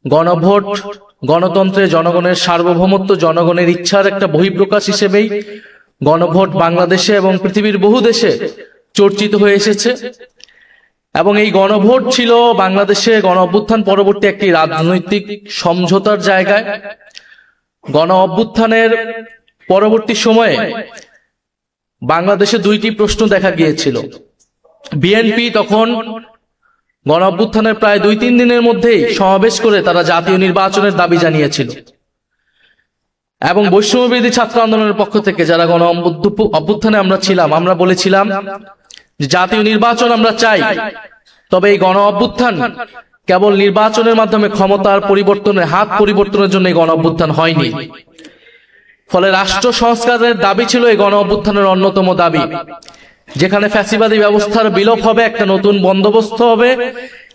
গণভোট গণতন্ত্রে জনগণের সার্বভৌমত্ব, জনগণের ইচ্ছার একটা বহিঃপ্রকাশ হিসেবেই গণভোট বাংলাদেশে এবং পৃথিবীর বহু দেশে চর্চিত হয়ে এসেছে। এবং এই গণভোট ছিল বাংলাদেশে গণ অভ্যুত্থান পরবর্তী একটি রাজনৈতিক সমঝোতার জায়গায়। গণ অভ্যুত্থানের পরবর্তী সময়ে বাংলাদেশে দুইটি প্রশ্ন দেখা গিয়েছিল। বিএনপি তখন গণ অভ্যুত্থানের প্রায় 2-3 দিনের মধ্যেই সমাবেশ করে তারা জাতীয় নির্বাচনের দাবি জানিয়েছিল, এবং বৈষম্যবিরোধী ছাত্র আন্দোলনের পক্ষ থেকে যারা গণ অভ্যুত্থানে আমরা ছিলাম, আমরা বলেছিলাম যে জাতীয় নির্বাচন আমরা চাই, তবে এই গণ অভ্যুত্থান কেবল নির্বাচনের মাধ্যমে ক্ষমতার পরিবর্তনের, হাত পরিবর্তনের জন্য এই গণ অভ্যুত্থান হয়নি। ফলে রাষ্ট্র সংস্কারের দাবি ছিল এই গণ অভ্যুত্থানের অন্যতম দাবি, যেখানে ফ্যাসিবাদী ব্যবস্থার বিলোপ হবে, একটা নতুন বন্দোবস্ত হবে,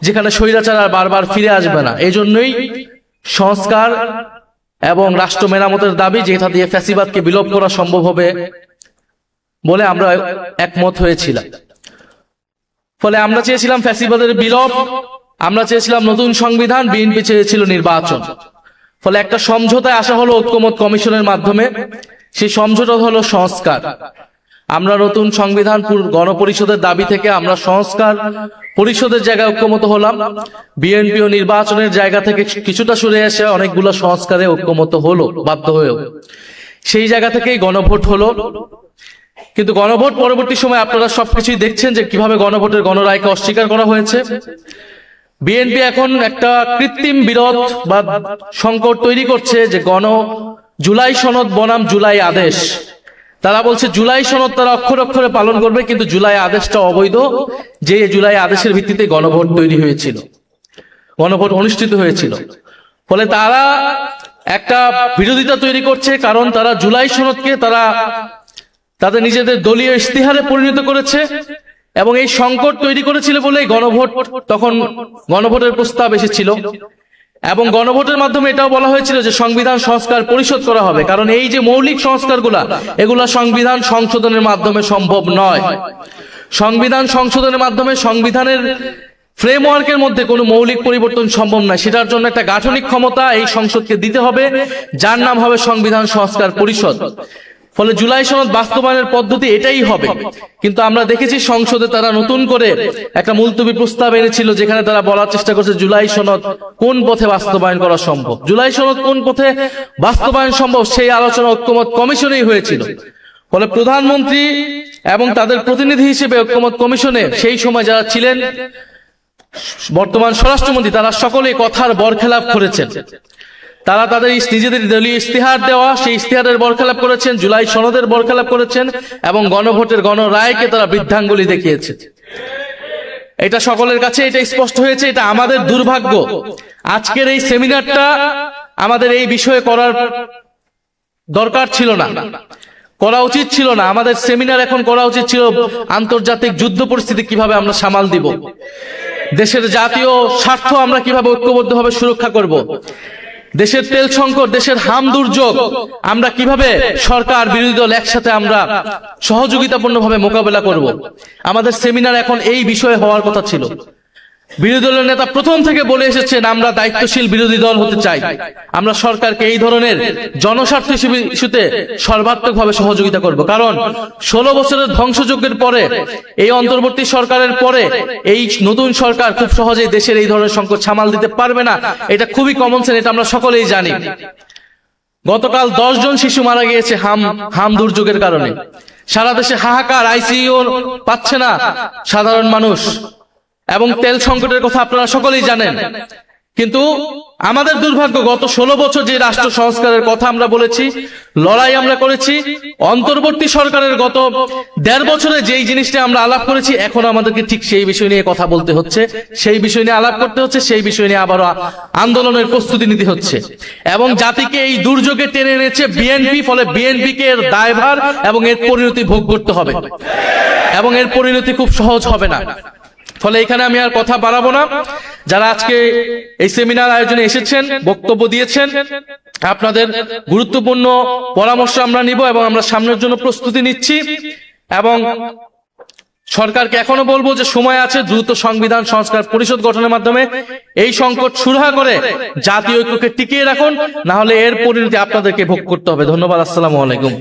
যেখানে স্বৈরাচার আর বারবার ফিরে আসবে না। এই জন্যই সংস্কার এবং রাষ্ট্র মেরামতের দাবি, যেটা দিয়ে ফ্যাসিবাদকে বিলোপ করা সম্ভব হবে বলে আমরা একমত হয়েছিলাম। ফলে আমরা চেয়েছিলাম ফ্যাসিবাদের বিলোপ, আমরা চেয়েছিলাম নতুন সংবিধান, বিএনপি চেয়েছিল নির্বাচন। ফলে একটা সমঝোতায় আসা হলো ঐক্যমত কমিশনের মাধ্যমে। সেই সমঝোতা হলো সংস্কার। আমরা নতুন সংবিধান গণপরিষদের দাবি থেকে আমরা সংস্কার পরিষদের জায়গায় ঐক্যমত হলাম। বিএনপি ও নির্বাচনের জায়গা থেকে কিছুটা সরে এসে অনেকগুলো সংস্কারে ঐক্যমত হলো বাধ্য হয়েও। সেই জায়গা থেকেই গণভোট হলো। কিন্তু গণভোট পরবর্তী সময় আপনারা সবকিছুই দেখছেন যে কিভাবে গণভোটের গণরায়কে অস্বীকার করা হয়েছে। বিএনপি এখন একটা কৃত্রিম বিরোধ বা সংকট তৈরি করছে যে জুলাই সনদ বনাম জুলাই আদেশ। তারা বলছে জুলাই সনদ তারা অক্ষরে অক্ষরে পালন করবে, কিন্তু জুলাই আদেশটা অবৈধ, যে জুলাই আদেশের ভিত্তিতে গণভোট তৈরি হয়েছিল, গণভোট অনুষ্ঠিত হয়েছিল। ফলে তারা একটা বিরোধিতা তৈরি করছে, কারণ তারা জুলাই সনদকে তারা তাদের নিজেদের দলীয় ইশতেহারে পরিণত করেছে, এবং এই সংকট তৈরি করেছিল বলেই গণভোটের প্রস্তাব এসেছিল। এবং গণভোটের মাধ্যমে এটাও বলা হয়েছিল যে সংবিধান সংস্কার পরিষদ করা হবে, কারণ এই যে মৌলিক সংস্কারগুলা, এগুলা সংবিধান সংশোধনের মাধ্যমে সম্ভব নয়। সংবিধান সংশোধনের মাধ্যমে সংবিধানের ফ্রেমওয়ার্কের মধ্যে কোনো মৌলিক পরিবর্তন সম্ভব নয়। সেটার জন্য একটা গাঠনিক ক্ষমতা এই সংসদকে দিতে হবে, যার নাম হবে সংবিধান সংস্কার পরিষদ। ফলে জুলাই সনদ বাস্তবায়নের পদ্ধতি এটাই হবে। কিন্তু আমরা দেখেছি সংসদে তারা নতুন করে একটা মুলতবি প্রস্তাব এনেছিল, যেখানে তারা বলার চেষ্টা করছে জুলাই সনদ কোন পথে বাস্তবায়ন করা সম্ভব, জুলাই সনদ কোন পথে বাস্তবায়ন সম্ভব, সেই আলোচনা ঐক্যমত কমিশনেই হয়েছিল। ফলে প্রধানমন্ত্রী এবং তাদের প্রতিনিধি হিসেবে ঐক্যমত কমিশনে সেই সময় যারা ছিলেন, বর্তমান স্বরাষ্ট্রমন্ত্রী, তারা সকলেই কথার বরখেলাপ করেছেন। তারা তাদের নিজেদের দলীয় ইশতেহার দেওয়া সেই ইশতেহারের বরখেলাপ করেছেন, জুলাই সনদের বরখেলাপ করেছেন, এবং গণভোটের গণরায়কে তারা বৃদ্ধাঙ্গুলি দেখিয়েছে। এটা সকলের কাছে এটা স্পষ্ট হয়েছে। এটা আমাদের দুর্ভাগ্য। আজকের এই সেমিনারটা আমাদের এই বিষয়ে করার দরকার ছিল না, করা উচিত ছিল না। আমাদের সেমিনার এখন করা উচিত ছিল আন্তর্জাতিক যুদ্ধ পরিস্থিতি কিভাবে আমরা সামাল দিব, দেশের জাতীয় স্বার্থ আমরা কিভাবে ঐক্যবদ্ধভাবে সুরক্ষা করব, দেশের তেল সংকট, দেশের হাম দুর্যোগ আমরা কিভাবে সরকার বিরোধী দল একসাথে আমরা সহযোগিতাপূর্ণভাবে মোকাবেলা করব। আমাদের সেমিনার এখন এই বিষয়ে হওয়ার কথা ছিল। বিরোধী দলের নেতা প্রথম থেকে বলে এসেছেন আমরা দায়িত্বশীল বিরোধী দল হতে চাই, আমরা সরকারকে এই ধরনের জনস্বার্থ ইস্যুতে সর্বাত্মকভাবে সহযোগিতা করব। কারণ 16 বছরের ধ্বংসযজ্ঞের পরে, এই অন্তর্বর্তী সরকারের পরে এই নতুন সরকার খুব সহজেই দেশের এই ধরনের সংকট সামাল দিতে পারবে না। এটা খুবই কমন সেন্স, এটা আমরা সকলেই জানি। গতকাল 10 জন শিশু মারা গিয়েছে হাম দুর্যোগের কারণে। সারা দেশে হাহাকার, আইসিইউ পাচ্ছে না সাধারণ মানুষ, এবং তেল সংকটের কথা আপনারা সকলেই জানেন। কিন্তু আমাদের দুর্ভাগ্য, গত 16 বছর যে রাষ্ট্র সংস্কারের কথা আমরা বলেছি, লড়াই আমরা করেছি, অন্তর্বর্তী সরকারের গত 1.5 বছরে যেই জিনিসটা আমরা আলাপ করেছি, এখন আমাদেরকে ঠিক সেই বিষয় নিয়ে কথা বলতে হচ্ছে, সেই বিষয় নিয়ে আলাপ করতে হচ্ছে, সেই বিষয় নিয়ে আবারও আন্দোলনের প্রস্তুতি নিতে হচ্ছে। এবং জাতিকে এই দুর্যোগে টেনে এনেছে বিএনপি। ফলে বিএনপিকে এর দায়ভার এবং এর পরিণতি ভোগ করতে হবে, এবং এর পরিণতি খুব সহজ হবে না। ফলে এখানে আমি আর কথা বাড়াবো না। যারা আজকে এই সেমিনার আয়োজনে এসেছেন, বক্তব্য দিয়েছেন, আপনাদের গুরুত্বপূর্ণ পরামর্শ আমরা নিব, এবং আমরা সামনের জন্য প্রস্তুতি নিচ্ছি। এবং সরকারকে এখনো বলবো যে সময় আছে, দ্রুত সংবিধান সংস্কার পরিষদ গঠনের মাধ্যমে এই সংকট সুরাহা করে জাতীয় ঐক্যকে টিকিয়ে রাখুন, না হলে এর পরিণতি আপনাদেরকে ভোগ করতে হবে। ধন্যবাদ। আসসালামু আলাইকুম।